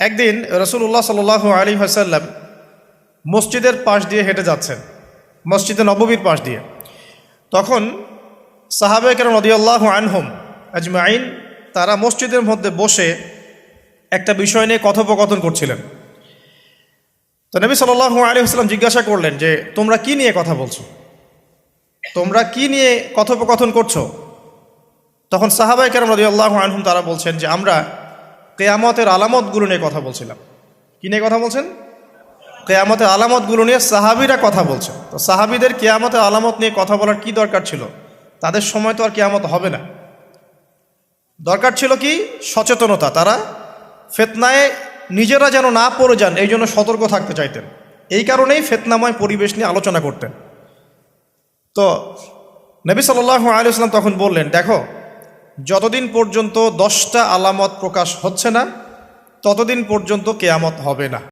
একদিন রাসূলুল্লাহ সাল্লাল্লাহু আলাইহি ওয়াসাল্লাম মসজিদের পাশ দিয়ে হেঁটে যাচ্ছেন, মসজিদে নববীর পাশ দিয়ে। তখন সাহাবায়ে কেরাম রাদিয়াল্লাহু আনহুম আজমাইন তারা মসজিদের মধ্যে বসে একটা বিষয় নিয়ে কথোপকথন করছিলেন। তো নবী সাল্লাল্লাহু আলাইহি ওয়াসাল্লাম জিজ্ঞাসা করলেন যে তোমরা কি নিয়ে কথা বলছো, তোমরা কি নিয়ে কথোপকথন করছো? তখন সাহাবায়ে কেরাম রাদিয়াল্লাহু আনহুম তারা বলছেন যে আমরা কিয়ামতের আলামতগুলো নিয়ে কথা বলছিলাম। কি নিয়ে কথা বলছেন? কিয়ামতের আলামতগুলো নিয়ে সাহাবীরা কথা বলছেন। তো সাহাবীদের কিয়ামতের আলামত নিয়ে কথা বলার কি দরকার ছিল? তাদের সময় তো আর কিয়ামত হবে না। দরকার ছিল কি? সচেতনতা। তারা ফিতনায় নিজেরা যেন না পড়ে যান এই জন্য সতর্ক থাকতে চাইতেন। এই কারণেই ফিতনাময় পরিবেশ নিয়ে আলোচনা করতেন। তো নবী সাল্লাল্লাহু আলাইহি ওয়াসাল্লাম তখন বললেন, দেখো, যতদিন পর্যন্ত 10টা আলামত প্রকাশ হচ্ছে না ততদিন পর্যন্ত কিয়ামত হবে না।